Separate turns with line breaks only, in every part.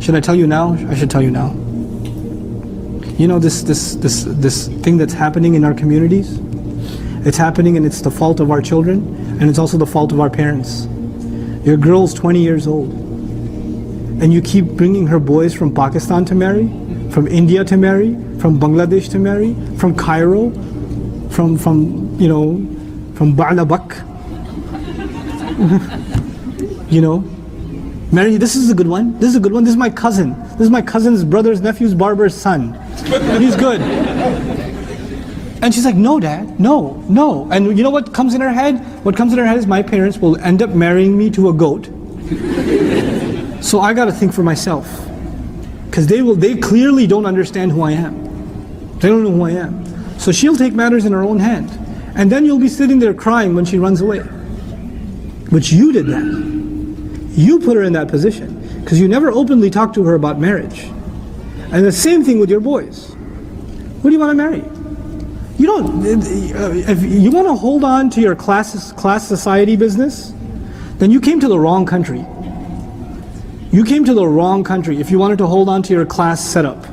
Should I tell you now? I should tell you now. You know this thing that's happening in our communities? It's happening and it's the fault of our children, and it's also the fault of our parents. Your girl's 20 years old, and you keep bringing her boys from Pakistan to marry, from India to marry, from Bangladesh to marry, from Cairo, from Ba'labak. You know, Mary, this is a good one. This is a good one. This is my cousin. This is my cousin's brother's nephew's barber's son. He's good. And she's like, no, Dad, no. And you know what comes in her head? What comes in her head is my parents will end up marrying me to a goat. So I got to think for myself, because they clearly don't understand who I am. They don't know who I am. So she'll take matters in her own hand, and then you'll be sitting there crying when she runs away. But you did that. You put her in that position because you never openly talked to her about marriage. And the same thing with your boys. Who do you want to marry? You don't. If you want to hold on to your class society business, then you came to the wrong country. You came to the wrong country if you wanted to hold on to your class setup.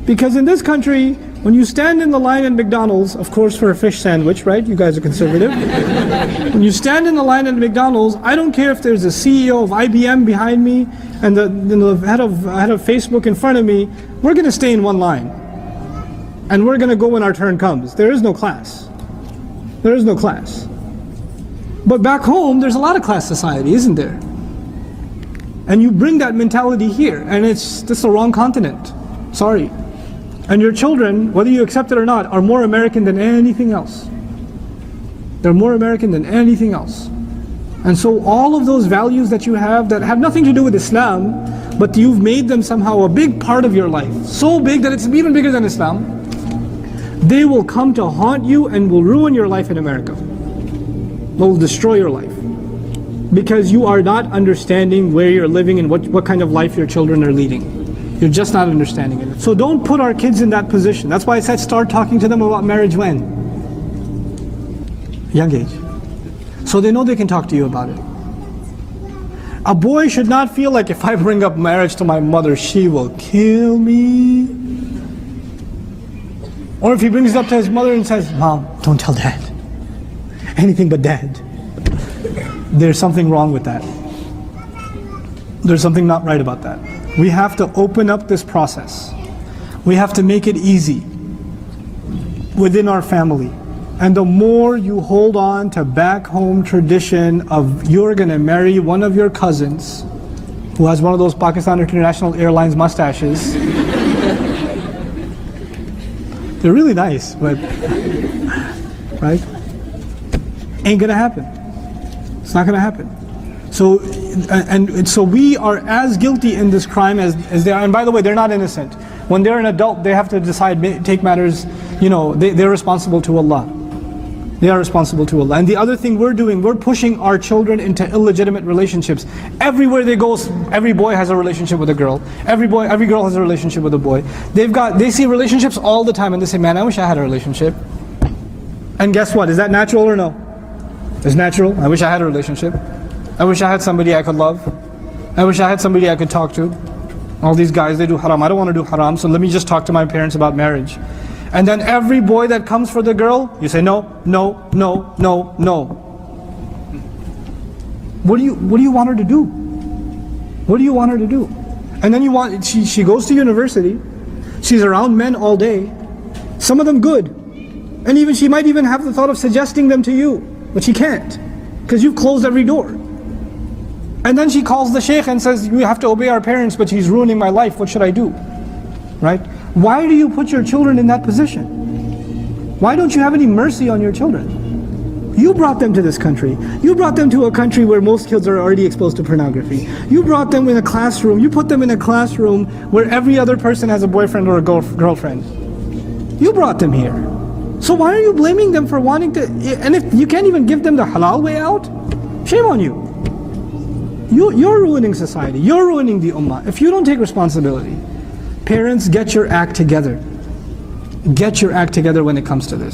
Because in this country, when you stand in the line at McDonald's, of course for a fish sandwich, right? You guys are conservative. When you stand in the line at McDonald's, I don't care if there's a CEO of IBM behind me and the head of Facebook in front of me, we're going to stay in one line. And we're going to go when our turn comes. There is no class. There is no class. But back home, there's a lot of class society, isn't there? And you bring that mentality here, and it's the wrong continent. Sorry. And your children, whether you accept it or not, are more American than anything else. They're more American than anything else. And so all of those values that you have that have nothing to do with Islam, but you've made them somehow a big part of your life, so big that it's even bigger than Islam, they will come to haunt you and will ruin your life in America. They will destroy your life. Because you are not understanding where you're living and what kind of life your children are leading. You're just not understanding it. So don't put our kids in that position. That's why I said start talking to them about marriage when? Young age. So they know they can talk to you about it. A boy should not feel like if I bring up marriage to my mother, she will kill me. Or if he brings it up to his mother and says, Mom, don't tell Dad. Anything but Dad. There's something wrong with that. There's something not right about that. We have to open up this process. We have to make it easy within our family. And the more you hold on to back home tradition of you're going to marry one of your cousins who has one of those Pakistan International Airlines mustaches. They're really nice, but right? Ain't going to happen. It's not going to happen. So, so we are as guilty in this crime as they are. And by the way, they're not innocent. When they're an adult, they have to decide, take matters, they're responsible to Allah. They are responsible to Allah. And the other thing we're doing, we're pushing our children into illegitimate relationships. Everywhere they go, every boy has a relationship with a girl. Every girl has a relationship with a boy. They see relationships all the time and they say, man, I wish I had a relationship. And guess what? Is that natural or no? It's natural. I wish I had a relationship. I wish I had somebody I could love. I wish I had somebody I could talk to. All these guys, they do haram. I don't want to do haram, so let me just talk to my parents about marriage. And then every boy that comes for the girl, you say no, no, no, no, no. What do you want her to do? What do you want her to do? And then she goes to university. She's around men all day. Some of them good. And she might even have the thought of suggesting them to you, but she can't, because you've closed every door. And then she calls the sheikh and says, we have to obey our parents, but he's ruining my life, what should I do? Right? Why do you put your children in that position? Why don't you have any mercy on your children? You brought them to this country. You brought them to a country where most kids are already exposed to pornography. You brought them in a classroom. You put them in a classroom where every other person has a boyfriend or a girlfriend. You brought them here. So why are you blaming them for wanting to, and if you can't even give them the halal way out, shame on you. You're ruining society. You're ruining the ummah if you don't take responsibility. Parents, get your act together. Get your act together when it comes to this.